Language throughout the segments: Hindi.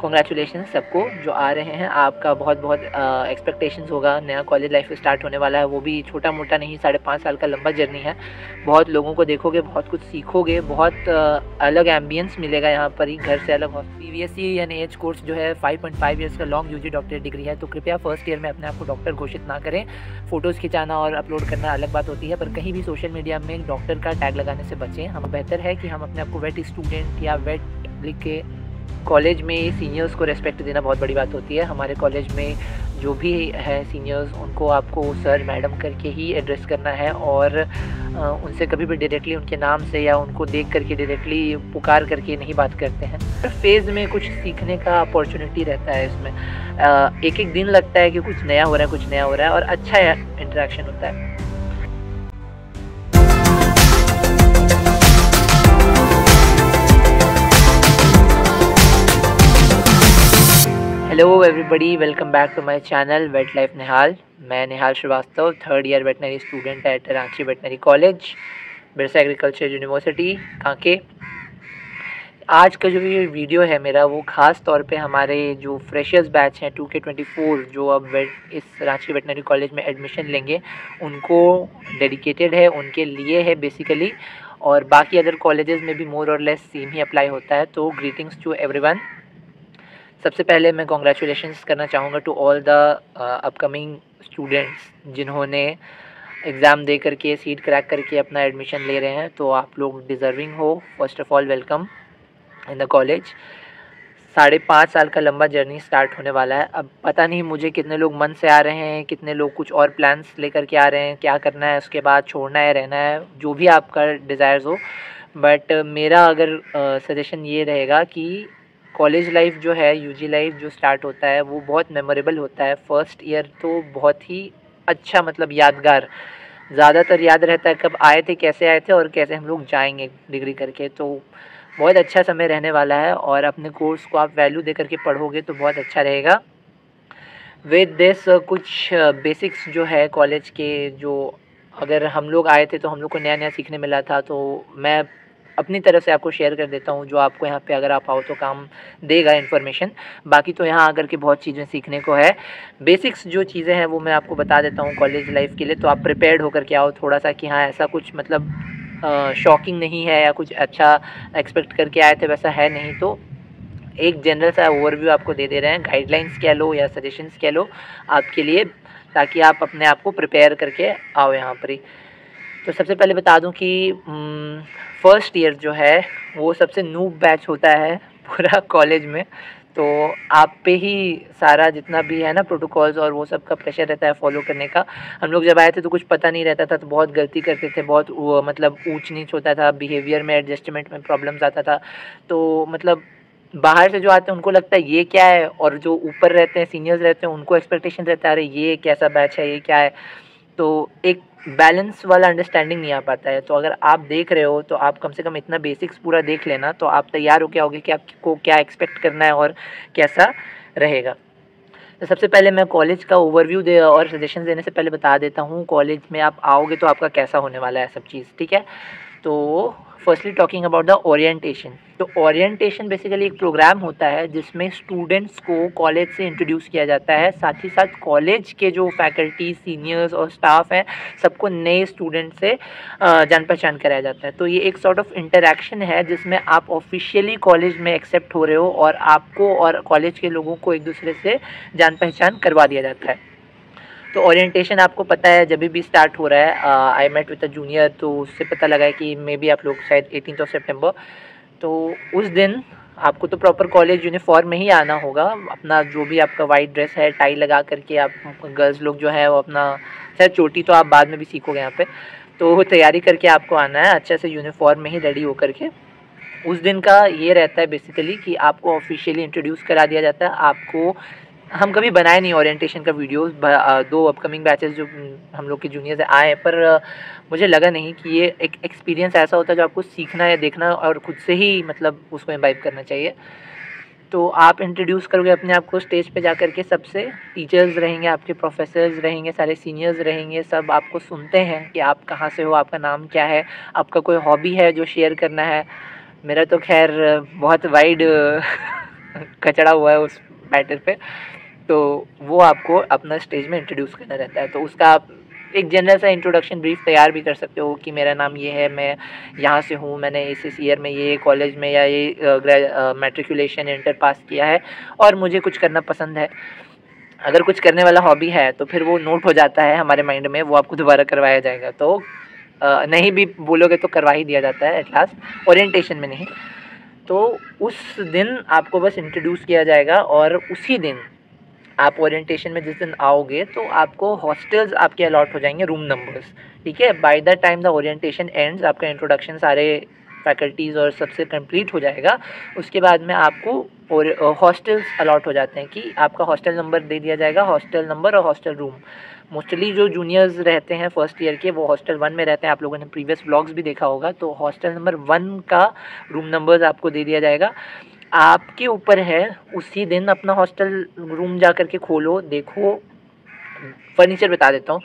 कॉन्ग्रेचुलेशन सबको जो आ रहे हैं। आपका बहुत बहुत एक्सपेक्टेशंस होगा। नया कॉलेज लाइफ स्टार्ट होने वाला है, वो भी छोटा मोटा नहीं, 5.5 साल का लंबा जर्नी है। बहुत लोगों को देखोगे, बहुत कुछ सीखोगे, बहुत अलग एम्बियंस मिलेगा यहाँ पर ही, घर से अलग। CBSE यानी एच कोर्स जो है 5.5 ईयर्स का लॉन्ग UG डॉक्टरेट डिग्री है। तो कृपया फर्स्ट ईयर में अपने आप को डॉक्टर घोषित ना करें। फ़ोटोज़ खिंचाना और अपलोड करना अलग बात होती है, पर कहीं भी सोशल मीडिया में डॉक्टर का टैग लगाने से बचें। हम बेहतर है कि हम अपने आप को वेट स्टूडेंट या वेट लिख के कॉलेज में सीनियर्स को रिस्पेक्ट देना बहुत बड़ी बात होती है। हमारे कॉलेज में जो भी है सीनियर्स, उनको आपको सर मैडम करके ही एड्रेस करना है और उनसे कभी भी डायरेक्टली उनके नाम से या उनको देख करके डायरेक्टली पुकार करके नहीं बात करते हैं। फेज़ में कुछ सीखने का अपॉर्चुनिटी रहता है इसमें। एक एक दिन लगता है कि कुछ नया हो रहा है और अच्छा इंटरेक्शन होता है। Hello everybody, welcome back to my channel vet life Nihal. मैं Nihal Srivastava, 3rd year veterinary student at Ranchi veterinary college, Birsa agriculture university Kanke. आज का जो ये वीडियो है मेरा, वो ख़ास तौर पे हमारे जो फ्रेशर्स बैच हैं 2K24 जो अब इस रांची वेटनरी कॉलेज में एडमिशन लेंगे, उनको डेडिकेटेड है, उनके लिए है बेसिकली। और बाकी अदर कॉलेजेस में भी मोर और लेस सेम ही अप्लाई होता है। तो ग्रीटिंग्स टू एवरीवन। सबसे पहले मैं कॉन्ग्रेचुलेशंस करना चाहूँगा to all the upcoming students जिन्होंने एग्ज़ाम दे करके सीट क्रैक करके अपना एडमिशन ले रहे हैं। तो आप लोग डिज़र्विंग हो। First of all welcome in the college. 5.5 साल का लंबा जर्नी स्टार्ट होने वाला है। अब पता नहीं मुझे कितने लोग मन से आ रहे हैं, कितने लोग कुछ और प्लान्स लेकर के आ रहे हैं, क्या करना है उसके बाद, छोड़ना है, रहना है, जो भी आपका डिज़ायर्स हो। बट मेरा अगर सजेशन ये रहेगा कि कॉलेज लाइफ जो है, UG लाइफ जो स्टार्ट होता है, वो बहुत मेमोरेबल होता है। फर्स्ट ईयर तो बहुत ही अच्छा, मतलब यादगार, ज़्यादातर याद रहता है कब आए थे, कैसे आए थे और कैसे हम लोग जाएंगे डिग्री करके। तो बहुत अच्छा समय रहने वाला है और अपने कोर्स को आप वैल्यू दे करके पढ़ोगे तो बहुत अच्छा रहेगा। विद दिस कुछ बेसिक्स जो है कॉलेज के, जो अगर हम लोग आए थे तो हम लोग को नया नया सीखने मिला था, तो मैं अपनी तरफ से आपको शेयर कर देता हूँ, जो आपको यहाँ पे अगर आप आओ तो काम देगा इन्फॉर्मेशन। बाकी तो यहाँ आकर के बहुत चीज़ें सीखने को है। बेसिक्स जो चीज़ें हैं वो मैं आपको बता देता हूँ कॉलेज लाइफ के लिए। तो आप प्रिपेयर्ड होकर के आओ थोड़ा सा कि हाँ, ऐसा कुछ मतलब शॉकिंग नहीं है या कुछ अच्छा एक्सपेक्ट करके आए थे वैसा है नहीं। तो एक जनरल सा ओवरव्यू आपको दे रहे हैं, गाइडलाइंस कह लो या सजेशंस कह लो आपके लिए, ताकि आप अपने आप को प्रिपेयर करके आओ यहाँ पर ही। तो सबसे पहले बता दूं कि फर्स्ट ईयर जो है वो सबसे नूब बैच होता है पूरा कॉलेज में। तो आप पे ही सारा जितना भी है ना प्रोटोकॉल्स और वो सब का प्रेशर रहता है फॉलो करने का। हम लोग जब आए थे तो कुछ पता नहीं रहता था, तो बहुत गलती करते थे, बहुत मतलब ऊंच नीच होता था, बिहेवियर में एडजस्टमेंट में प्रॉब्लम्स आता था। तो मतलब बाहर से जो आते हैं उनको लगता है ये क्या है, और जो ऊपर रहते हैं सीनियर्स रहते हैं उनको एक्सपेक्टेशन रहता है अरे ये कैसा बैच है, ये क्या है। तो एक बैलेंस वाला अंडरस्टैंडिंग नहीं आ पाता है। तो अगर आप देख रहे हो तो आप कम से कम इतना बेसिक्स पूरा देख लेना, तो आप तैयार हो क्या होगे कि आपको क्या एक्सपेक्ट करना है और कैसा रहेगा। तो सबसे पहले मैं कॉलेज का ओवरव्यू दे और सजेशन देने से पहले बता देता हूँ कॉलेज में आप आओगे तो आपका कैसा होने वाला है सब चीज़, ठीक है। तो firstly talking about the orientation. तो ओरिएंटेशन बेसिकली एक प्रोग्राम होता है जिसमें स्टूडेंट्स को कॉलेज से इंट्रोड्यूस किया जाता है, साथ ही साथ कॉलेज के जो फैकल्टी, सीनियर्स और स्टाफ हैं सबको नए स्टूडेंट से जान पहचान कराया जाता है। तो ये एक सॉर्ट ऑफ इंटरेक्शन है जिसमें आप ऑफिशियली कॉलेज में एक्सेप्ट हो रहे हो और आपको और कॉलेज के लोगों को एक दूसरे से जान पहचान करवा दिया जाता है। तो ओरिएंटेशन आपको पता है जब भी स्टार्ट हो रहा है। I met with a junior, तो उससे पता लगा है कि मे बी आप लोग शायद 18 सितंबर। तो उस दिन आपको तो प्रॉपर कॉलेज यूनिफॉर्म में ही आना होगा। अपना जो भी आपका वाइट ड्रेस है, टाई लगा करके, आप गर्ल्स लोग जो है वो अपना, शायद चोटी तो आप बाद में भी सीखोगे यहाँ पे, तो तैयारी करके आपको आना है अच्छे से यूनिफॉर्म में ही रेडी होकर के। उस दिन का ये रहता है बेसिकली कि आपको ऑफिशियली इंट्रोड्यूस करा दिया जाता है। आपको, हम कभी बनाए नहीं ओरिएंटेशन का वीडियोस, 2 अपकमिंग बैचेस जो हम लोग के जूनियर्स आए, पर मुझे लगा नहीं कि ये एक एक्सपीरियंस ऐसा होता है जो आपको सीखना या देखना और खुद से ही मतलब उसको इम्बाइब करना चाहिए। तो आप इंट्रोड्यूस करोगे अपने आप को स्टेज पे जा कर के सबसे। टीचर्स रहेंगे, आपके प्रोफेसर्स रहेंगे, सारे सीनियर्स रहेंगे, सब आपको सुनते हैं कि आप कहाँ से हो, आपका नाम क्या है, आपका कोई हॉबी है जो शेयर करना है। मेरा तो खैर बहुत वाइड कचड़ा हुआ है उस मैटर पे, तो वो आपको अपना स्टेज में इंट्रोड्यूस करना रहता है। तो उसका आप एक जनरल सा इंट्रोडक्शन ब्रीफ तैयार भी कर सकते हो कि मेरा नाम ये है, मैं यहाँ से हूँ, मैंने इस ईयर में ये कॉलेज में या ये मैट्रिकुलेशन इंटर पास किया है और मुझे कुछ करना पसंद है। अगर कुछ करने वाला हॉबी है तो फिर वो नोट हो जाता है हमारे माइंड में, वो आपको दोबारा करवाया जाएगा। तो नहीं भी बोलोगे तो करवा ही दिया जाता है एट लास्ट, ओरिएंटेशन में नहीं। तो उस दिन आपको बस इंट्रोड्यूस किया जाएगा और उसी दिन आप ओरिएंटेशन में जिस दिन आओगे तो आपको हॉस्टल्स आपके अलॉट हो जाएंगे, रूम नंबर्स, ठीक है। By the time the orientation ends आपका इंट्रोडक्शन सारे फैकल्टीज़ और सबसे कंप्लीट हो जाएगा। उसके बाद में आपको और हॉस्टल्स अलॉट हो जाते हैं कि आपका हॉस्टल नंबर दे दिया जाएगा, हॉस्टल नंबर और हॉस्टल रूम। मोस्टली जो जूनियर्स रहते हैं फर्स्ट ईयर के वो हॉस्टल 1 में रहते हैं, आप लोगों ने प्रीवियस व्लॉग्स भी देखा होगा। तो हॉस्टल नंबर 1 का रूम नंबर्स आपको दे दिया जाएगा। आपके ऊपर है उसी दिन अपना हॉस्टल रूम जा कर के खोलो, देखो। फर्नीचर बता देता हूँ,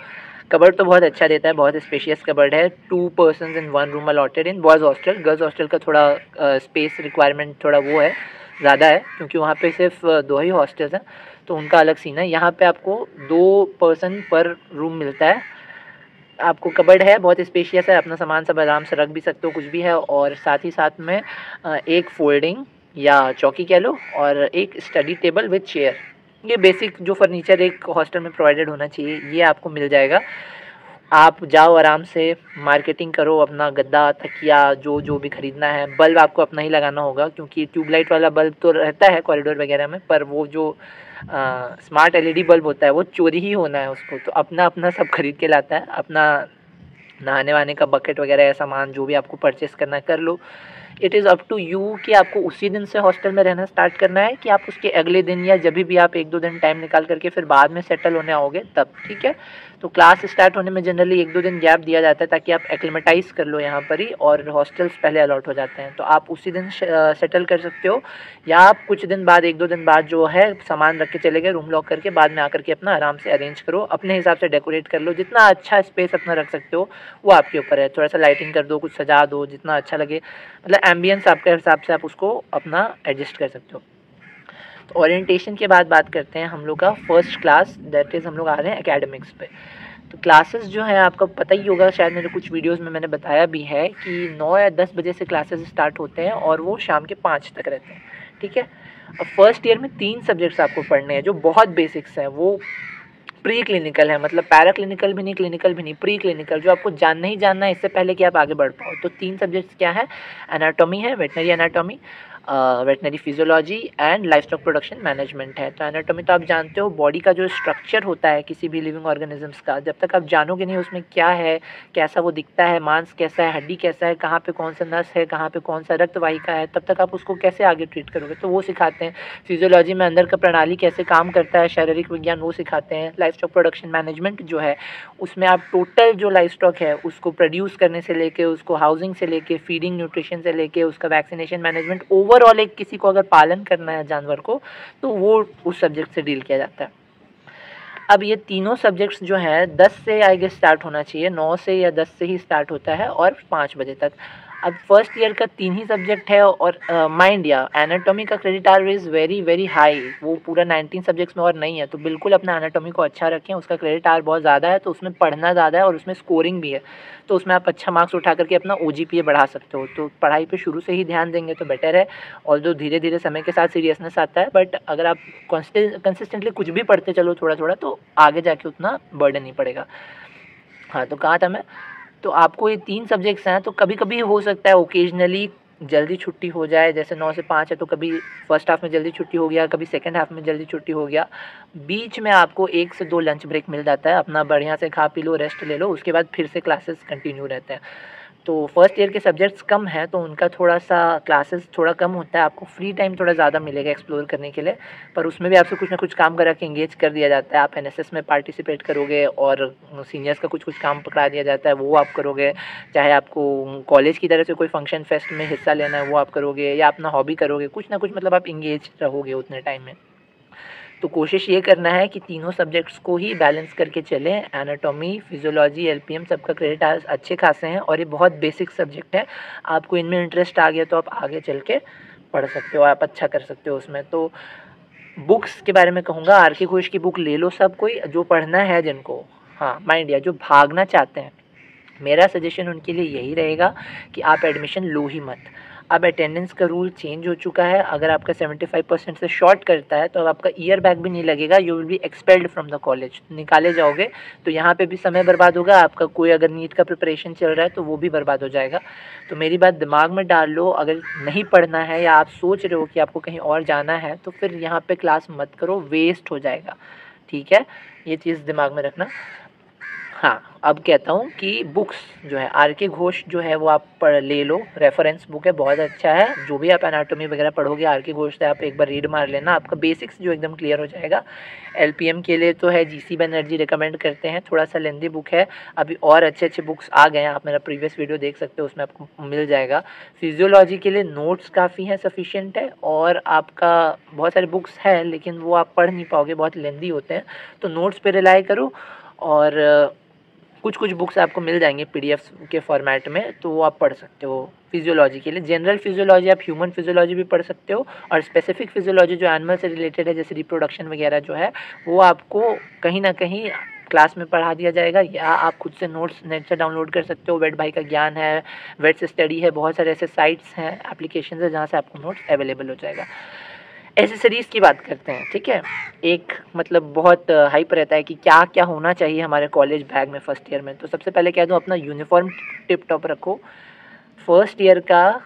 कबर्ड तो बहुत अच्छा देता है, बहुत स्पेशियस कबर्ड है। 2 पर्सन्स इन 1 रूम अलॉटेड इन बॉयज़ हॉस्टल। गर्ल्स हॉस्टल का थोड़ा स्पेस रिक्वायरमेंट थोड़ा वो है, ज़्यादा है, क्योंकि वहाँ पे सिर्फ 2 ही हॉस्टल्स हैं, तो उनका अलग सीन है। यहाँ पे आपको 2 पर्सन पर रूम मिलता है। आपको कबर्ड है, बहुत स्पेशियस है, अपना सामान सब आराम से रख भी सकते हो, कुछ भी है। और साथ ही साथ में एक फोल्डिंग या चौकी कह लो और एक स्टडी टेबल विद चेयर। ये बेसिक जो फर्नीचर एक हॉस्टल में प्रोवाइडेड होना चाहिए ये आपको मिल जाएगा। आप जाओ आराम से, मार्केटिंग करो, अपना गद्दा तकिया जो जो भी ख़रीदना है। बल्ब आपको अपना ही लगाना होगा, क्योंकि ट्यूबलाइट वाला बल्ब तो रहता है कॉरिडोर वगैरह में, पर वो जो स्मार्ट एलईडी बल्ब होता है वो चोरी ही होना है उसको, तो अपना अपना सब खरीद के लाता है। अपना नहाने वहाने का बकेट वगैरह या सामान जो भी आपको परचेस करना है कर लो। It is up to you कि आपको उसी दिन से हॉस्टल में रहना स्टार्ट करना है कि आप उसके अगले दिन या जब भी आप 1-2 दिन टाइम निकाल करके फिर बाद में सेटल होने आओगे तब, ठीक है। तो क्लास स्टार्ट होने में जनरली 1-2 दिन गैप दिया जाता है ताकि आप एक्लिमेटाइज़ कर लो यहाँ पर ही, और हॉस्टल्स पहले अलॉट हो जाते हैं तो आप उसी दिन सेटल कर सकते हो। या आप कुछ दिन बाद 1-2 दिन बाद जो है सामान रख के चले गए रूम लॉक करके, बाद में आकर के अपना आराम से अरेंज करो, अपने हिसाब से डेकोरेट कर लो, जितना अच्छा स्पेस अपना रख सकते हो वो आपके ऊपर है। थोड़ा सा लाइटिंग कर दो, कुछ सजा दो, जितना अच्छा लगे, मतलब एम्बियंस आपके हिसाब से आप उसको अपना एडजस्ट कर सकते हो। तो ओरिएंटेशन के बाद बात करते हैं हम लोग का फर्स्ट क्लास, दैट इज़ हम लोग आ रहे हैं एकेडमिक्स पे। तो क्लासेस जो है आपको पता ही होगा, शायद मेरे कुछ वीडियोस में मैंने बताया भी है कि 9 या 10 बजे से क्लासेस स्टार्ट होते हैं और वो शाम के 5 तक रहते हैं, ठीक है। अब फर्स्ट ईयर में 3 सब्जेक्ट्स आपको पढ़ने हैं जो बहुत बेसिक्स हैं। वो प्री क्लिनिकल है, मतलब पैरा क्लिनिकल भी नहीं, क्लिनिकल भी नहीं, प्री क्लिनिकल, जो आपको जानना ही जानना है इससे पहले कि आप आगे बढ़ पाओ। तो 3 सब्जेक्ट्स क्या है, एनाटॉमी है, veterinary anatomy, veterinary physiology and livestock production management है। तो एनाटॉमी तो आप जानते हो, बॉडी का जो स्ट्रक्चर होता है किसी भी लिविंग ऑर्गेनिजम्स का, जब तक आप जानोगे नहीं उसमें क्या है, कैसा वो दिखता है, मांस कैसा है, हड्डी कैसा है, कहाँ पे कौन सा नस है, कहाँ पे कौन सा रक्त वाहिका है, तब तक आप उसको कैसे आगे ट्रीट करोगे, तो वो सिखाते हैं। फिजियोलॉजी में अंदर का प्रणाली कैसे काम करता है, शारीरिक विज्ञान, वो सिखाते हैं। लाइवस्टॉक प्रोडक्शन मैनेजमेंट जो है उसमें आप टोटल जो लाइवस्टॉक है उसको प्रोड्यूस करने से लेके, उसको हाउसिंग से लेके, फीडिंग न्यूट्रिशन से लेके, उसका वैक्सीनेशन मैनेजमेंट, ओवरऑल एक किसी को अगर पालन करना है जानवर को तो वो उस सब्जेक्ट से डील किया जाता है। अब ये तीनों सब्जेक्ट्स जो हैं 10 से आई गेस स्टार्ट होना चाहिए, 9 से या 10 से ही स्टार्ट होता है और 5 बजे तक। अब फर्स्ट ईयर का 3 ही सब्जेक्ट है और माइंड या एनाटॉमी का credit our is very very high, वो पूरा 19 सब्जेक्ट्स में और नहीं है। तो बिल्कुल अपना एनाटॉमी को अच्छा रखें, उसका क्रेडिट आवर बहुत ज़्यादा है, तो उसमें पढ़ना ज़्यादा है और उसमें स्कोरिंग भी है, तो उसमें आप अच्छा मार्क्स उठा करके अपना OGPA बढ़ा सकते हो। तो पढ़ाई पे शुरू से ही ध्यान देंगे तो बेटर है, और जो धीरे धीरे समय के साथ सीरियसनेस आता है, बट अगर आप कंसिस्टेंटली कुछ भी पढ़ते चलो थोड़ा थोड़ा तो आगे जाके उतना बर्डन नहीं पड़ेगा। हाँ, तो कहाँ था मैं, तो आपको ये 3 सब्जेक्ट्स हैं, तो कभी कभी हो सकता है ओकेजनली जल्दी छुट्टी हो जाए, जैसे 9 से 5 है तो कभी फर्स्ट हाफ में जल्दी छुट्टी हो गया, कभी सेकंड हाफ में जल्दी छुट्टी हो गया। बीच में आपको 1 से 2 लंच ब्रेक मिल जाता है, अपना बढ़िया से खा पी लो, रेस्ट ले लो, उसके बाद फिर से क्लासेस कंटिन्यू रहते हैं। तो फर्स्ट ईयर के सब्जेक्ट्स कम हैं तो उनका थोड़ा सा क्लासेस थोड़ा कम होता है, आपको फ्री टाइम थोड़ा ज़्यादा मिलेगा एक्सप्लोर करने के लिए, पर उसमें भी आपसे कुछ ना कुछ काम करा के इंगेज कर दिया जाता है। आप NSS में पार्टिसिपेट करोगे और सीनियर्स का कुछ कुछ काम पकड़ा दिया जाता है, वो आप करोगे। चाहे आपको कॉलेज की तरफ से कोई फंक्शन फेस्ट में हिस्सा लेना है वो आप करोगे, या अपना हॉबी करोगे, कुछ ना कुछ मतलब आप इंगेज रहोगे उतने टाइम में। तो कोशिश ये करना है कि तीनों सब्जेक्ट्स को ही बैलेंस करके चलें। एनाटॉमी, फिजियोलॉजी, LPM सबका क्रेडिट अच्छे खासे हैं और ये बहुत बेसिक सब्जेक्ट है। आपको इनमें इंटरेस्ट आ गया तो आप आगे चल के पढ़ सकते हो, आप अच्छा कर सकते हो उसमें। तो बुक्स के बारे में कहूँगा, आर के घोष की बुक ले लो सब कोई, जो पढ़ना है जिनको, हाँ माइंड या जो भागना चाहते हैं, मेरा सजेशन उनके लिए यही रहेगा कि आप एडमिशन लो ही मत। अब अटेंडेंस का रूल चेंज हो चुका है, अगर आपका 75% से शॉर्ट करता है तो अब आपका ईयर बैक भी नहीं लगेगा, you will be expelled from the college, निकाले जाओगे। तो यहाँ पे भी समय बर्बाद होगा आपका, कोई अगर नीट का प्रिपरेशन चल रहा है तो वो भी बर्बाद हो जाएगा। तो मेरी बात दिमाग में डाल लो, अगर नहीं पढ़ना है या आप सोच रहे हो कि आपको कहीं और जाना है तो फिर यहाँ पे क्लास मत करो, वेस्ट हो जाएगा, ठीक है, ये चीज़ दिमाग में रखना। हाँ, अब कहता हूँ कि बुक्स जो है आर के घोष जो है वो आप पढ़ ले लो, रेफरेंस बुक है, बहुत अच्छा है। जो भी आप एनाटॉमी वगैरह पढ़ोगे आर के घोष से आप एक बार रीड मार लेना, आपका बेसिक्स जो एकदम क्लियर हो जाएगा। एलपीएम के लिए तो है जीसी बनर्जी, रिकमेंड करते हैं, थोड़ा सा लेंदी बुक है, अभी और अच्छे अच्छे बुक्स आ गए हैं, आप मेरा प्रीवियस वीडियो देख सकते हो, उसमें आपको मिल जाएगा। फिजियोलॉजी के लिए नोट्स काफ़ी हैं, सफिशिएंट है, और आपका बहुत सारे बुक्स हैं लेकिन वो आप पढ़ नहीं पाओगे, बहुत लेंदी होते हैं, तो नोट्स पे रिलाई करो। और कुछ कुछ बुक्स आपको मिल जाएंगे पीडीएफ के फॉर्मेट में, तो वो आप पढ़ सकते हो। फिजियोलॉजी के लिए जनरल फिजियोलॉजी, आप ह्यूमन फिजियोलॉजी भी पढ़ सकते हो, और स्पेसिफिक फिजियोलॉजी जो एनिमल से रिलेटेड है, जैसे रिप्रोडक्शन वगैरह जो है, वो आपको कहीं ना कहीं क्लास में पढ़ा दिया जाएगा, या आप खुद से नोट्स नेट से डाउनलोड कर सकते हो। वेट भाई का ज्ञान है, वेट्स स्टडी है, बहुत सारे ऐसे साइट्स हैं, एप्लीकेशन है जहाँ से आपको नोट्स अवेलेबल हो जाएगा। एसेसरीज़ की बात करते हैं, ठीक है। एक मतलब बहुत हाइप रहता है कि क्या क्या होना चाहिए हमारे कॉलेज बैग में फर्स्ट ईयर में। तो सबसे पहले कह दूँ, अपना यूनिफॉर्म टिप टॉप रखो। फर्स्ट ईयर का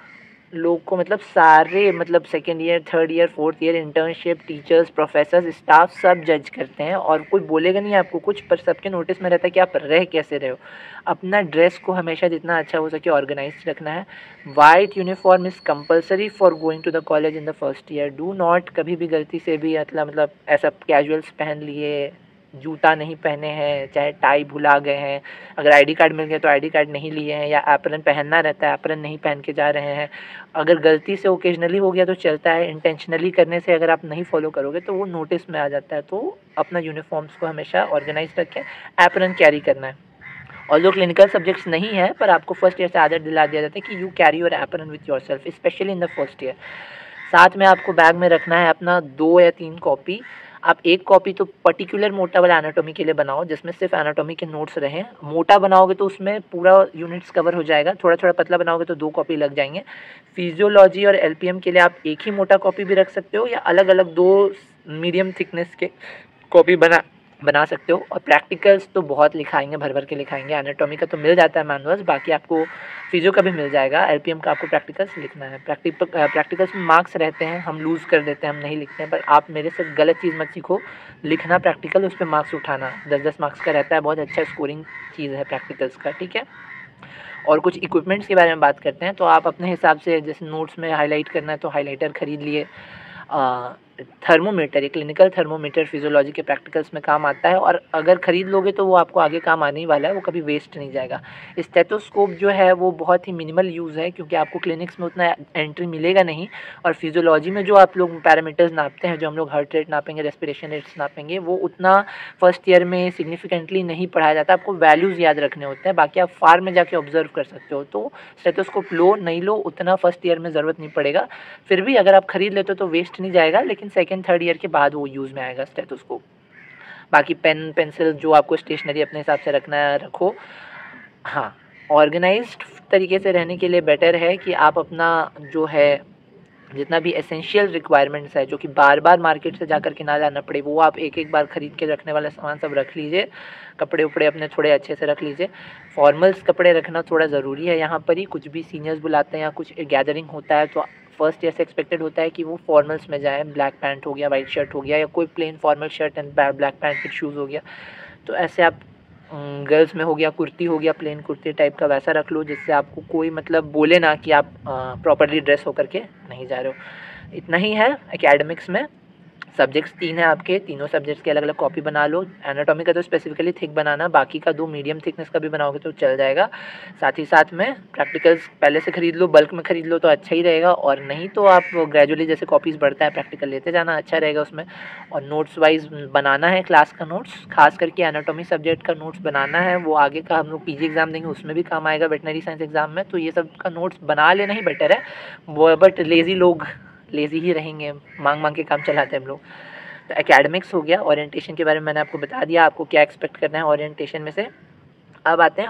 लोग को मतलब सारे, मतलब second year, third year, fourth year, internship, teachers, professors, staff सब जज करते हैं, और कोई बोलेगा नहीं आपको कुछ, पर सबके नोटिस में रहता है कि आप रह कैसे रहे हो। अपना ड्रेस को हमेशा जितना अच्छा हो सके ऑर्गेनाइज रखना है। White uniform is compulsory for going to the college in the first year. Do not कभी भी गलती से भी मतलब ऐसा कैजुअल्स पहन लिए, जूता नहीं पहने हैं, चाहे टाई भुला गए हैं, अगर आईडी कार्ड मिल गया तो आईडी कार्ड नहीं लिए हैं, या एप्रन पहनना रहता है एप्रन नहीं पहन के जा रहे हैं। अगर गलती से ओकेजनली हो गया तो चलता है, इंटेंशनली करने से अगर आप नहीं फॉलो करोगे तो वो नोटिस में आ जाता है। तो अपना यूनिफॉर्म्स को हमेशा ऑर्गेनाइज रखें, एप्रन कैरी करना है। और जो क्लिनिकल सब्जेक्ट्स नहीं है, पर आपको फर्स्ट ईयर से आदत दिला दिया जाता है कि you carry your apron with your self, specially in the first year. साथ में आपको बैग में रखना है अपना 2 या 3 कॉपी। आप एक कॉपी तो पर्टिकुलर मोटा वाला एनाटॉमी के लिए बनाओ, जिसमें सिर्फ एनाटॉमी के नोट्स रहें। मोटा बनाओगे तो उसमें पूरा यूनिट्स कवर हो जाएगा, थोड़ा थोड़ा पतला बनाओगे तो 2 कॉपी लग जाएंगे। फिजियोलॉजी और एलपीएम के लिए आप एक ही मोटा कॉपी भी रख सकते हो, या अलग अलग 2 मीडियम थिकनेस के कॉपी बना सकते हो। और प्रैक्टिकल्स तो बहुत लिखाएंगे, भर भर के लिखाएंगे। एनाटॉमी का तो मिल जाता है मैनुअल्स, बाकी आपको फिजियो का भी मिल जाएगा। एलपीएम का आपको प्रैक्टिकल्स लिखना है। प्रैक्टिकल्स में मार्क्स रहते हैं, हम लूज़ कर देते हैं, हम नहीं लिखते हैं, पर आप मेरे से गलत चीज़ मत सीखो। लिखना प्रैक्टिकल, उस पर मार्क्स उठाना, 10-10 मार्क्स का रहता है, बहुत अच्छा स्कोरिंग चीज़ है प्रैक्टिकल्स का, ठीक है। और कुछ इक्विपमेंट्स के बारे में बात करते हैं, तो आप अपने हिसाब से, जैसे नोट्स में हाईलाइट करना है तो हाईलाइटर खरीद लिए। थर्मोमीटर, एक क्लिनिकल थर्मोमीटर फिजियोलॉजी के प्रैक्टिकल्स में काम आता है, और अगर ख़रीद लोगे तो वो आपको आगे काम आने ही वाला है, वो कभी वेस्ट नहीं जाएगा। स्टेथोस्कोप जो है वो बहुत ही मिनिमल यूज़ है, क्योंकि आपको क्लिनिक्स में उतना एंट्री मिलेगा नहीं। और फिजियोलॉजी में जो आप लोग पैरामीटर्स नापते हैं, जो हम लोग हार्ट रेट नापेंगे, रेस्पिरेशन रेट्स नापेंगे, वो उतना फर्स्ट ईयर में सिग्निफिकेंटली नहीं पढ़ाया जाता, आपको वैल्यूज़ याद रखने होते हैं। बाकी आप फार्म में जाके ऑब्जर्व कर सकते हो। तो स्टेथोस्कोप लो नहीं लो, उतना फर्स्ट ईयर में ज़रूरत नहीं पड़ेगा। फिर भी अगर आप खरीद लेते हो तो वेस्ट नहीं जाएगा, लेकिन सेकेंड थर्ड ईयर के बाद वो यूज़ में आएगा स्टेथोस्कोप। बाकी पेन पेंसिल जो आपको स्टेशनरी अपने हिसाब से रखना है रखो। हाँ, ऑर्गेनाइज्ड तरीके से रहने के लिए बेटर है कि आप अपना जो है जितना भी एसेंशियल रिक्वायरमेंट्स है, जो कि बार बार मार्केट से जाकर के ना लाना पड़े, वो आप एक एक बार ख़रीद के रखने वाले सामान सब रख लीजिए। कपड़े उपड़े अपने थोड़े अच्छे से रख लीजिए। फॉर्मल्स कपड़े रखना थोड़ा ज़रूरी है यहाँ पर ही। कुछ भी सीनियर्स बुलाते हैं या कुछ गैदरिंग होता है तो फर्स्ट ईयर से एक्सपेक्टेड होता है कि वो फॉर्मल्स में जाए। ब्लैक पैंट हो गया, वाइट शर्ट हो गया, या कोई plain formal shirt and black pant with shoes हो गया। तो ऐसे आप गर्ल्स में हो गया कुर्ती हो गया, प्लेन कुर्ती टाइप का वैसा रख लो, जिससे आपको कोई मतलब बोले ना कि आप प्रॉपर्ली ड्रेस होकर के नहीं जा रहे हो। इतना ही है एकेडमिक्स में। सब्जेक्ट्स 3 हैं आपके, तीनों सब्जेक्ट्स की अलग अलग कॉपी बना लो। एनाटॉमी का तो स्पेसिफिकली थिक बनाना, बाकी का 2 मीडियम थिकनेस का भी बनाओगे तो चल जाएगा। साथ ही साथ में प्रैक्टिकल्स पहले से खरीद लो, बल्क में खरीद लो तो अच्छा ही रहेगा, और नहीं तो आप ग्रेजुअली जैसे कॉपीज़ बढ़ता है प्रैक्टिकल लेते जाना, अच्छा रहेगा उसमें। और नोट्स वाइज बनाना है क्लास का नोट्स, खास करके एनाटॉमी सब्जेक्ट का नोट्स बनाना है। वो आगे का हम लोग पीजी एग्ज़ाम देंगे उसमें भी काम आएगा, वेटनरी साइंस एग्ज़ाम में, तो ये सब का नोट्स बना लेना ही बेटर है। वो बट लेज़ी लोग लेज़ी ही रहेंगे, मांग मांग के काम चलाते हैं हम लोग। तो एकेडमिक्स हो गया, ओरिएंटेशन के बारे में मैंने आपको बता दिया, आपको क्या एक्सपेक्ट करना है ओरिएंटेशन में से। अब आते हैं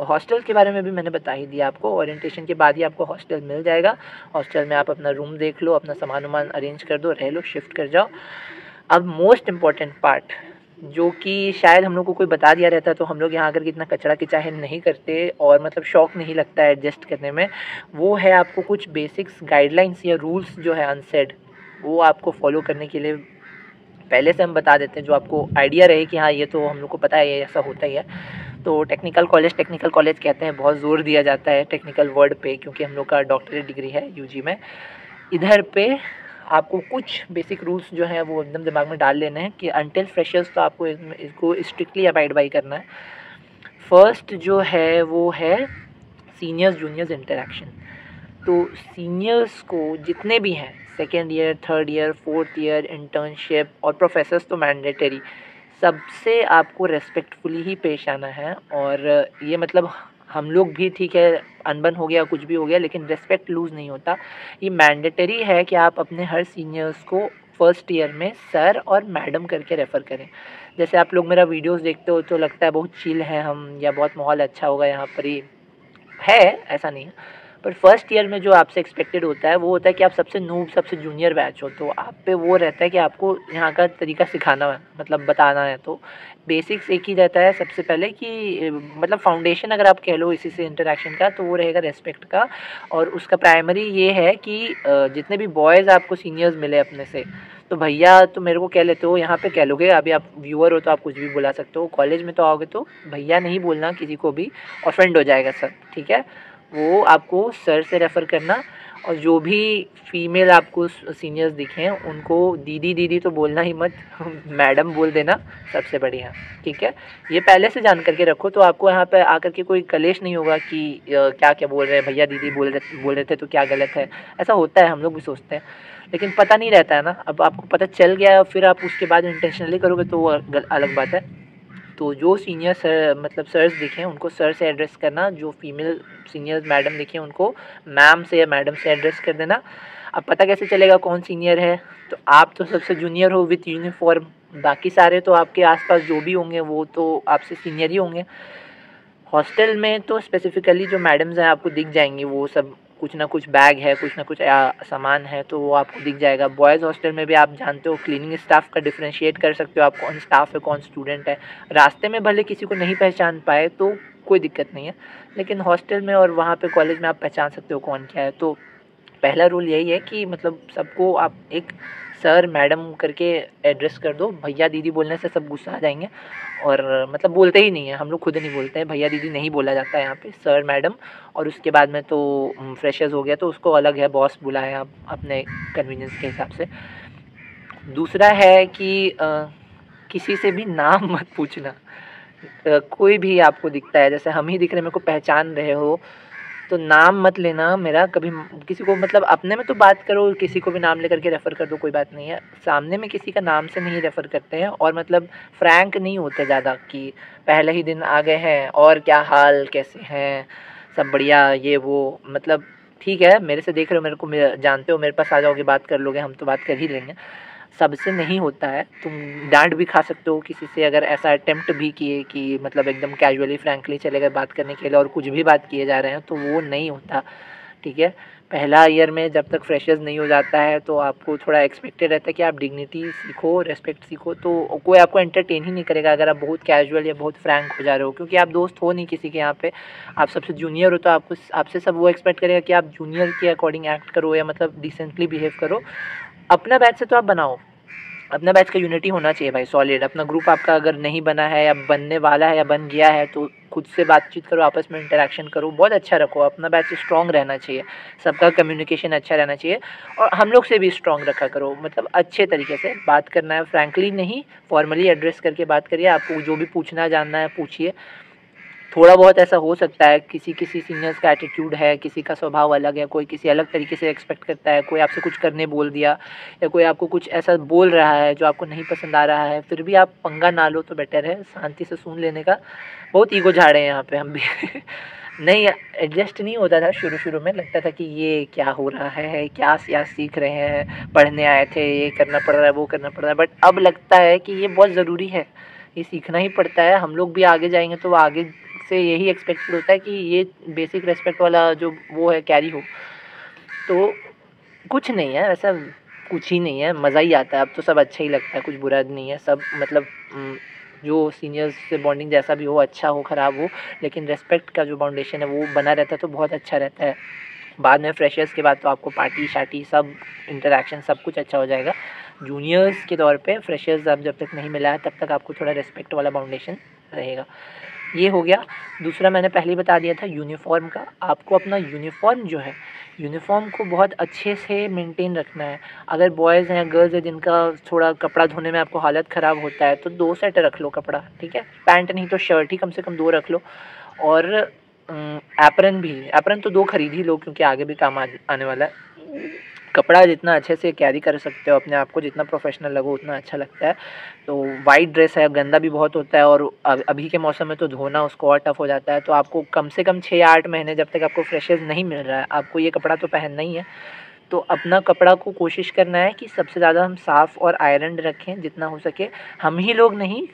हॉस्टल के बारे में भी मैंने बता ही दिया आपको, ओरिएंटेशन के बाद ही आपको हॉस्टल मिल जाएगा। हॉस्टल में आप अपना रूम देख लो, अपना सामान वामान अरेंज कर दो, रह लो, शिफ्ट कर जाओ। अब मोस्ट इम्पॉर्टेंट पार्ट, जो कि शायद हम लोग को कोई बता दिया रहता तो हम लोग यहाँ आकर के इतना कचरा किचाहन नहीं करते और मतलब शौक नहीं लगता है एडजस्ट करने में, वो है आपको कुछ बेसिक्स गाइडलाइंस या रूल्स जो है अनसेड, वो आपको फॉलो करने के लिए पहले से हम बता देते हैं, जो आपको आइडिया रहे कि हाँ ये तो हम लोग को पता है, ये ऐसा होता ही है। तो टेक्निकल कॉलेज कहते हैं, बहुत ज़ोर दिया जाता है टेक्निकल वर्ड पे, क्योंकि हम लोग का डॉक्टरेट डिग्री है यूजी में। इधर पे आपको कुछ बेसिक रूल्स जो हैं वो एकदम दिमाग में डाल लेने हैं कि अनटिल फ्रेशर्स तो आपको इसको स्ट्रिक्टली अबाइड बाई करना है। फर्स्ट जो है वो है सीनियर्स जूनियर्स इंटरेक्शन। तो सीनियर्स को जितने भी हैं, second year, third year, fourth year, internship और प्रोफेसर्स तो मैंडेटरी, सबसे आपको रेस्पेक्टफुली ही पेश आना है। और ये मतलब हम लोग भी ठीक है, अनबन हो गया, कुछ भी हो गया, लेकिन रेस्पेक्ट लूज़ नहीं होता। ये मैंडेटरी है कि आप अपने हर सीनियर्स को फर्स्ट ईयर में सर और मैडम करके रेफ़र करें। जैसे आप लोग मेरा वीडियोस देखते हो तो लगता है बहुत चिल है हम, या बहुत माहौल अच्छा होगा यहाँ पर, ही है, ऐसा नहीं है। पर फर्स्ट ईयर में जो आपसे एक्सपेक्टेड होता है वो होता है कि आप सबसे नूब, सबसे जूनियर बैच हो, तो आप पे वो रहता है कि आपको यहाँ का तरीका सिखाना है, मतलब बताना है। तो बेसिक्स एक ही रहता है सबसे पहले कि मतलब फाउंडेशन अगर आप कह लो इसी से इंटरेक्शन का, तो वो रहेगा रेस्पेक्ट का। और उसका प्राइमरी ये है कि जितने भी बॉयज़ आपको सीनियर्स मिले अपने से, तो भैया तो मेरे को कह लेते हो, यहाँ पे कह लोगे, अभी आप व्यूअर हो तो आप कुछ भी बुला सकते हो। कॉलेज में तो आओगे तो भैया नहीं बोलना, किसी को भी ऑफेंड हो जाएगा सर, ठीक है। वो आपको सर से रेफ़र करना, और जो भी फीमेल आपको सीनियर्स दिखें उनको दीदी दीदी तो बोलना ही मत, मैडम बोल देना सबसे बढ़िया, ठीक है। ये पहले से जान करके रखो, तो आपको यहाँ पे आकर के कोई कलेश नहीं होगा कि क्या क्या बोल रहे हैं, भैया दीदी बोल रहे थे तो क्या गलत है। ऐसा होता है, हम लोग भी सोचते हैं, लेकिन पता नहीं रहता है ना। अब आपको पता चल गया है, फिर आप उसके बाद इंटेंशनली करोगे तो वो अलग बात है। तो जो सीनियर सर, मतलब सर्स दिखें उनको सर से एड्रेस करना, जो फीमेल सीनियर्स मैडम दिखें उनको मैम से या मैडम से एड्रेस कर देना। अब पता कैसे चलेगा कौन सीनियर है, तो आप तो सबसे जूनियर हो विथ यूनिफॉर्म, बाकी सारे तो आपके आसपास जो भी होंगे वो तो आपसे सीनियर ही होंगे। हॉस्टल में तो स्पेसिफिकली जो मैडम्स हैं आपको दिख जाएंगी, वो सब कुछ ना कुछ बैग है, कुछ ना कुछ सामान है, तो वो आपको दिख जाएगा। बॉयज़ हॉस्टल में भी आप जानते हो क्लीनिंग स्टाफ का डिफरेंशिएट कर सकते हो आप, कौन स्टाफ है कौन स्टूडेंट है। रास्ते में भले किसी को नहीं पहचान पाए तो कोई दिक्कत नहीं है, लेकिन हॉस्टल में और वहाँ पे कॉलेज में आप पहचान सकते हो कौन क्या है। तो पहला रूल यही है कि मतलब सबको आप एक सर मैडम करके एड्रेस कर दो। भैया दीदी बोलने से सब गुस्सा आ जाएंगे, और मतलब बोलते ही नहीं है, हम लोग खुद नहीं बोलते हैं, भैया दीदी नहीं बोला जाता है यहाँ पे, सर मैडम। और उसके बाद में तो फ्रेशर्स हो गया तो उसको अलग है, बॉस बुलाया आप अपने कन्वीनियंस के हिसाब से। दूसरा है कि किसी से भी नाम मत पूछना। कोई भी आपको दिखता है, जैसे हम ही दिख रहे, मेरे को पहचान रहे हो, तो नाम मत लेना मेरा कभी किसी को, मतलब अपने में तो बात करो, किसी को भी नाम लेकर के रेफ़र कर दो, कोई बात नहीं है। सामने में किसी का नाम से नहीं रेफ़र करते हैं, और मतलब फ्रैंक नहीं होते ज़्यादा कि पहले ही दिन आ गए हैं और क्या हाल, कैसे हैं, सब बढ़िया, ये वो। मतलब ठीक है, मेरे से देख रहे हो, मेरे को जानते हो, मेरे पास आ जाओगे, बात कर लोगे, हम तो बात कर ही लेंगे। सबसे नहीं होता है, तुम डांट भी खा सकते हो किसी से अगर ऐसा अटेम्प्ट भी किए कि मतलब एकदम कैजुअली फ्रैंकली चले गए बात करने के लिए और कुछ भी बात किए जा रहे हैं, तो वो नहीं होता, ठीक है। पहला ईयर में जब तक फ्रेशर्स नहीं हो जाता है तो आपको थोड़ा एक्सपेक्टेड रहता है कि आप डिग्निटी सीखो, रेस्पेक्ट सीखो, तो कोई आपको एंटरटेन ही नहीं करेगा अगर आप बहुत कैजुअल या बहुत फ्रैंक हो जा रहे हो, क्योंकि आप दोस्त हो नहीं किसी के यहाँ पे, आप सबसे जूनियर हो, तो आपसे सब वो एक्सपेक्ट करेगा कि आप जूनियर के अकॉर्डिंग एक्ट करो या मतलब डिसेंटली बिहेव करो। अपना बैच से तो आप बनाओ, अपना बैच का यूनिटी होना चाहिए भाई, सॉलिड। अपना ग्रुप आपका अगर नहीं बना है या बनने वाला है या बन गया है तो खुद से बातचीत करो, आपस में इंटरेक्शन करो, बहुत अच्छा रखो। अपना बैच स्ट्रॉन्ग रहना चाहिए, सबका कम्युनिकेशन अच्छा रहना चाहिए, और हम लोग से भी स्ट्रॉन्ग रखा करो, मतलब अच्छे तरीके से बात करना है, फ्रैंकली नहीं, फॉर्मली एड्रेस करके बात करिए। आपको जो भी पूछना जानना है पूछिए। थोड़ा बहुत ऐसा हो सकता है किसी किसी सीनियर्स का एटीट्यूड है, किसी का स्वभाव अलग है, कोई किसी अलग तरीके से एक्सपेक्ट करता है, कोई आपसे कुछ करने बोल दिया या कोई आपको कुछ ऐसा बोल रहा है जो आपको नहीं पसंद आ रहा है, फिर भी आप पंगा ना लो तो बेटर है, शांति से सुन लेने का। बहुत ईगो झाड़े हैं यहाँ पे हम भी नहीं एडजस्ट नहीं होता था। शुरू शुरू में लगता था कि ये क्या हो रहा है, क्या सीख रहे हैं, पढ़ने आए थे, ये करना पड़ रहा है, वो करना पड़ रहा है। बट अब लगता है कि ये बहुत ज़रूरी है, ये सीखना ही पड़ता है। हम लोग भी आगे जाएंगे तो आगे से यही एक्सपेक्टेड होता है कि ये बेसिक रेस्पेक्ट वाला जो वो है कैरी हो। तो कुछ नहीं है वैसा, कुछ ही नहीं है, मज़ा ही आता है। अब तो सब अच्छा ही लगता है, कुछ बुरा नहीं है। सब मतलब जो सीनियर्स से बॉन्डिंग जैसा भी हो, अच्छा हो ख़राब हो, लेकिन रेस्पेक्ट का जो फाउंडेशन है वो बना रहता है तो बहुत अच्छा रहता है। बाद में फ्रेशर्स के बाद तो आपको पार्टी शार्टी सब इंटरेक्शन सब कुछ अच्छा हो जाएगा। जूनियर्स के तौर पे फ्रेशर्स अब जब तक नहीं मिला है तब तक आपको थोड़ा रेस्पेक्ट वाला फाउंडेशन रहेगा। ये हो गया। दूसरा मैंने पहले ही बता दिया था यूनिफॉर्म का। आपको अपना यूनिफॉर्म जो है, यूनिफॉर्म को बहुत अच्छे से मेंटेन रखना है। अगर बॉयज़ हैं गर्ल्स हैं जिनका थोड़ा कपड़ा धोने में आपको हालत ख़राब होता है तो 2 सेट रख लो कपड़ा, ठीक है। पैंट नहीं तो शर्ट ही कम से कम 2 रख लो। और एप्रन तो 2 खरीद ही लो क्योंकि आगे भी काम आने वाला है। कपड़ा जितना अच्छे से कैरी कर सकते हो अपने आप को, जितना प्रोफेशनल लगो उतना अच्छा लगता है। तो वाइट ड्रेस है, गंदा भी बहुत होता है और अभी के मौसम में तो धोना उसको और टफ हो जाता है। तो आपको कम से कम 6 या 8 महीने जब तक आपको फ्रेशर्स नहीं मिल रहा है, आपको ये कपड़ा तो पहनना ही है। तो अपना कपड़ा को कोशिश करना है कि सबसे ज़्यादा हम साफ़ और आयरन रखें जितना हो सके। हम ही लोग नहीं,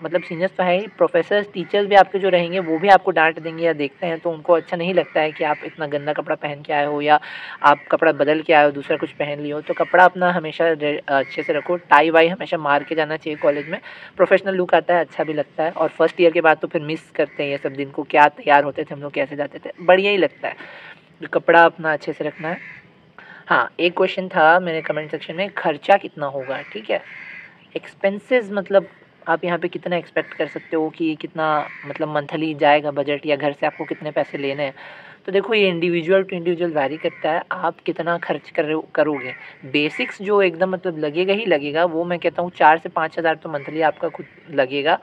मतलब सीनियर्स तो है ही, प्रोफेसर्स टीचर्स भी आपके जो रहेंगे वो भी आपको डांट देंगे या देखते हैं तो उनको अच्छा नहीं लगता है कि आप इतना गंदा कपड़ा पहन के आए हो या आप कपड़ा बदल के आए हो, दूसरा कुछ पहन लियो। तो कपड़ा अपना हमेशा अच्छे से रखो। टाई वाई हमेशा मार के जाना चाहिए कॉलेज में, प्रोफेशनल लुक आता है, अच्छा भी लगता है। और फर्स्ट ईयर के बाद तो फिर मिस करते हैं ये सब दिन को, क्या तैयार होते थे हम लोग, कैसे जाते थे, बढ़िया ही लगता है। तो कपड़ा अपना अच्छे से रखना है। हाँ, एक क्वेश्चन था मेरे कमेंट सेक्शन में, खर्चा कितना होगा, ठीक है। एक्सपेंसेस मतलब आप यहाँ पे कितना एक्सपेक्ट कर सकते हो कि कितना मतलब मंथली जाएगा बजट, या घर से आपको कितने पैसे लेने हैं। तो देखो ये इंडिविजुअल टू इंडिविजुअल वैरी करता है, आप कितना खर्च करोगे। बेसिक्स जो एकदम मतलब लगेगा ही लगेगा, वो मैं कहता हूँ 4 से 5 हज़ार तो मंथली आपका खुद लगेगा।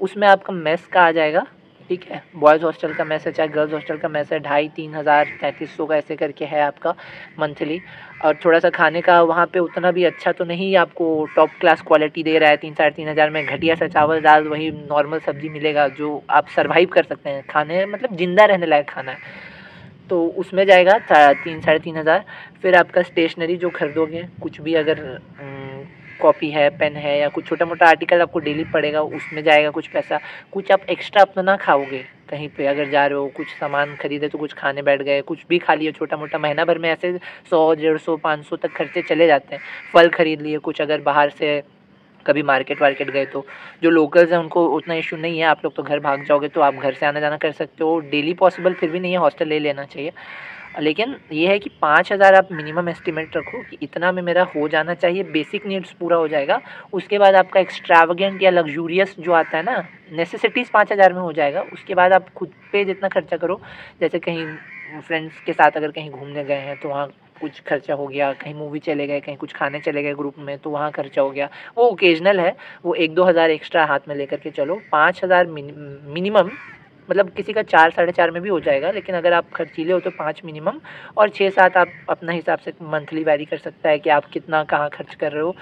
उसमें आपका मेस का आ जाएगा, ठीक है। बॉयज़ हॉस्टल का मैस है, चाहे गर्ल्स हॉस्टल का मैस है, 2,500-3 हज़ार 3,300 का ऐसे करके है आपका मंथली। और थोड़ा सा खाने का वहाँ पे उतना भी अच्छा तो नहीं आपको टॉप क्लास क्वालिटी दे रहा है। 3-3.5 हज़ार में घटिया सा चावल दाल वही नॉर्मल सब्जी मिलेगा जो आप सर्वाइव कर सकते हैं खाने, मतलब ज़िंदा रहने लायक खाना है। तो उसमें जाएगा 3-3.5 हज़ार। फिर आपका स्टेशनरी जो खरीदोगे, कुछ भी अगर कॉपी है, पेन है या कुछ छोटा मोटा आर्टिकल आपको डेली पड़ेगा, उसमें जाएगा कुछ पैसा। कुछ आप एक्स्ट्रा अपना खाओगे कहीं पे अगर जा रहे हो, कुछ सामान खरीदे तो कुछ खाने बैठ गए, कुछ भी खा लिए छोटा मोटा। महीना भर में ऐसे 100-150-500 तक खर्चे चले जाते हैं। फल खरीद लिए कुछ, अगर बाहर से कभी मार्केट वार्केट गए तो। जो लोकल्स हैं उनको उतना इशू नहीं है, आप लोग तो घर भाग जाओगे तो आप घर से आना जाना कर सकते हो। डेली पॉसिबल फिर भी नहीं है, हॉस्टल ले लेना चाहिए। लेकिन ये है कि 5 हज़ार आप मिनिमम एस्टिमेट रखो कि इतना में मेरा हो जाना चाहिए, बेसिक नीड्स पूरा हो जाएगा। उसके बाद आपका एक्स्ट्रावेगेंट या लग्जूरियस जो आता है ना, नेसेसिटीज़ 5 हज़ार में हो जाएगा। उसके बाद आप खुद पे जितना खर्चा करो, जैसे कहीं फ्रेंड्स के साथ अगर कहीं घूमने गए हैं तो वहाँ कुछ खर्चा हो गया, कहीं मूवी चले गए, कहीं कुछ खाने चले गए ग्रुप में तो वहाँ खर्चा हो गया। वो ओकेजनल है, वो 1-2 हज़ार एक्स्ट्रा हाथ में लेकर के चलो। 5 हज़ार मिनिमम, मतलब किसी का 4-4.5 में भी हो जाएगा, लेकिन अगर आप खर्चीले हो तो 5 मिनिमम। और 6-7 आप अपना हिसाब से मंथली वैरी कर सकता है कि आप कितना कहाँ खर्च कर रहे हो।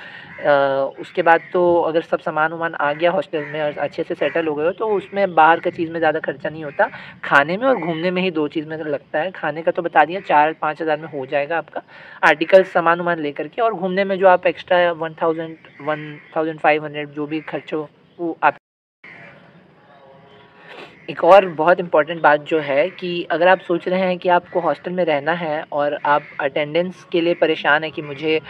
उसके बाद तो अगर सब सामान वामान आ गया हॉस्टल में और अच्छे से सेटल हो गए हो तो उसमें बाहर का चीज़ में ज़्यादा खर्चा नहीं होता। खाने में और घूमने में ही 2 चीज़ में लगता है। खाने का तो बता दिया 4-5 हज़ार में हो जाएगा आपका, आर्टिकल्स सामान वामान लेकर के। और घूमने में जो आप एक्स्ट्रा 1,500 जो भी खर्च हो वो आप। एक और बहुत इम्पॉर्टेंट बात जो है कि अगर आप सोच रहे हैं कि आपको हॉस्टल में रहना है और आप अटेंडेंस के लिए परेशान हैं कि मुझे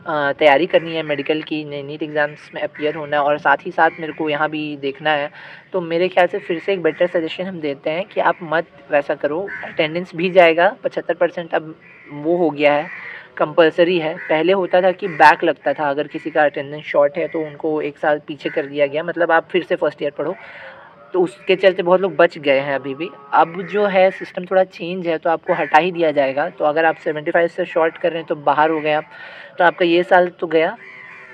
तैयारी करनी है मेडिकल की, नीट एग्ज़ाम्स में अपीयर होना है और साथ ही साथ मेरे को यहाँ भी देखना है, तो मेरे ख्याल से फिर से एक बेटर सजेशन हम देते हैं कि आप मत वैसा करो। अटेंडेंस भी जाएगा 75%, अब वो हो गया है, कंपलसरी है। पहले होता था कि बैक लगता था, अगर किसी का अटेंडेंस शॉर्ट है तो उनको 1 साल पीछे कर दिया गया, मतलब आप फिर से फर्स्ट ईयर पढ़ो। तो उसके चलते बहुत लोग बच गए हैं अभी भी। अब जो है सिस्टम थोड़ा चेंज है तो आपको हटा ही दिया जाएगा। तो अगर आप 75 से शॉर्ट कर रहे हैं तो बाहर हो गए आप, तो आपका ये साल तो गया,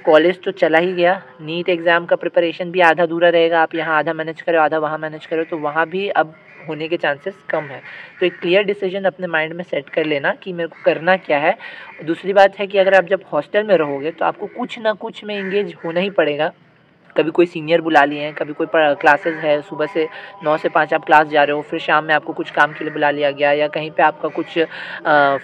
कॉलेज तो चला ही गया। नीट एग्ज़ाम का प्रिपरेशन भी आधा अधूरा रहेगा, आप यहाँ आधा मैनेज करो आधा वहाँ मैनेज करो, तो वहाँ भी अब होने के चांसेस कम है। तो एक क्लियर डिसीजन अपने माइंड में सेट कर लेना कि मेरे को करना क्या है। दूसरी बात है कि अगर आप जब हॉस्टल में रहोगे तो आपको कुछ ना कुछ में इंगेज होना ही पड़ेगा। कभी कोई सीनियर बुला लिए हैं, कभी कोई क्लासेस है, सुबह से 9 से 5 आप क्लास जा रहे हो, फिर शाम में आपको कुछ काम के लिए बुला लिया गया, या कहीं पे आपका कुछ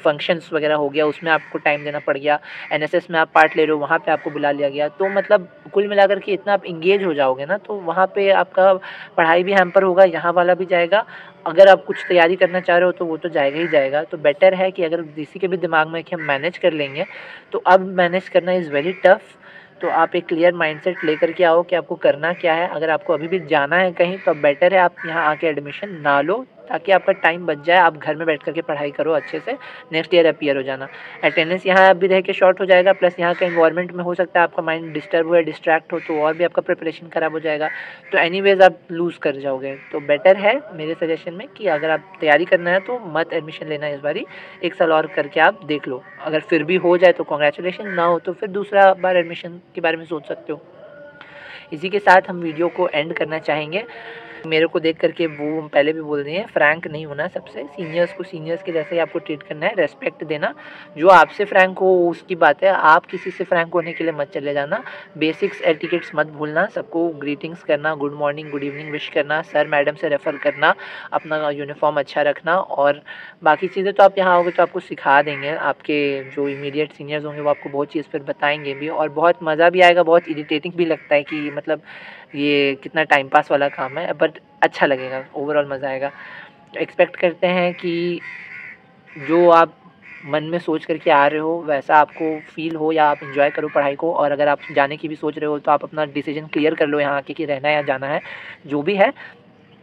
फंक्शंस वगैरह हो गया, उसमें आपको टाइम देना पड़ गया, एनएसएस में आप पार्ट ले रहे हो, वहाँ पे आपको बुला लिया गया। तो मतलब कुल मिलाकर के इतना आप इंगेज हो जाओगे ना, तो वहाँ पे आपका पढ़ाई भी हैम्पर होगा, यहाँ वाला भी जाएगा। अगर आप कुछ तैयारी करना चाह रहे हो तो वो तो जाएगा ही जाएगा। तो बेटर है कि अगर किसी के भी दिमाग में कि हम मैनेज कर लेंगे, तो अब मैनेज करना इज़ वेरी टफ़। तो आप एक क्लियर माइंडसेट लेकर के आओ कि आपको करना क्या है। अगर आपको अभी भी जाना है कहीं, तो बेटर है आप यहाँ आके एडमिशन ना लो, ताकि आपका टाइम बच जाए, आप घर में बैठ कर के पढ़ाई करो अच्छे से, नेक्स्ट ईयर अपीयर हो जाना। अटेंडेंस यहाँ भी रह के शॉर्ट हो जाएगा, प्लस यहाँ का इन्वायरमेंट में हो सकता है आपका माइंड डिस्टर्ब हो या डिस्ट्रैक्ट हो, तो और भी आपका प्रिपरेशन ख़राब हो जाएगा, तो एनीवेज आप लूज़ कर जाओगे। तो बेटर है मेरे सजेशन में कि अगर आप तैयारी करना है तो मत एडमिशन लेना इस बारी, 1 साल और करके आप देख लो। अगर फिर भी हो जाए तो कॉन्ग्रेचुलेशन, ना हो तो फिर दूसरा बार एडमिशन के बारे में सोच सकते हो। इसी के साथ हम वीडियो को एंड करना चाहेंगे। मेरे को देख करके वो पहले भी बोल रही हैं, फ्रैंक नहीं होना सबसे, सीनियर्स को सीनियर्स के जैसे ही आपको ट्रीट करना है, रेस्पेक्ट देना। जो आपसे फ्रैंक हो उसकी बात है, आप किसी से फ्रैंक होने के लिए मत चले जाना। बेसिक्स एटिकेट्स मत भूलना, सबको ग्रीटिंग्स करना, good morning good evening wish करना, सर मैडम से रेफ़र करना, अपना यूनिफॉर्म अच्छा रखना, और बाकी चीज़ें तो आप यहाँ आओगे तो आपको सिखा देंगे। आपके जो इमीडिएट सीनियर्स होंगे वो आपको बहुत चीज़ फिर बताएंगे भी, और बहुत मज़ा भी आएगा। बहुत इरिटेटिंग भी लगता है कि मतलब ये कितना टाइम पास वाला काम है, बट अच्छा लगेगा, ओवरऑल मज़ा आएगा। एक्सपेक्ट करते हैं कि जो आप मन में सोच करके आ रहे हो वैसा आपको फ़ील हो, या आप एंजॉय करो पढ़ाई को। और अगर आप जाने की भी सोच रहे हो तो आप अपना डिसीजन क्लियर कर लो यहाँ आके कि रहना है या जाना है, जो भी है।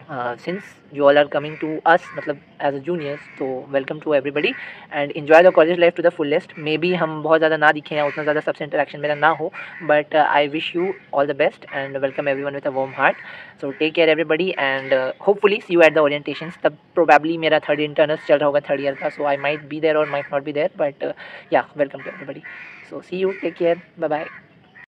Since you all are coming to us मतलब as a juniors, तो welcome to everybody and enjoy the college life to the fullest. Maybe हम बहुत ज़्यादा ना दिखें या उतना ज़्यादा सबसे इंटरेक्शन मेरा ना हो, but I wish you all the best and welcome everyone with a warm heart. So take care everybody and hopefully see you at the orientations. तब प्रोबेबली मेरा 3rd इंटरनल्स चल रहा होगा 3rd ईयर का, so I might be there और might not be there, but yeah welcome to everybody. So see you, take care, bye bye.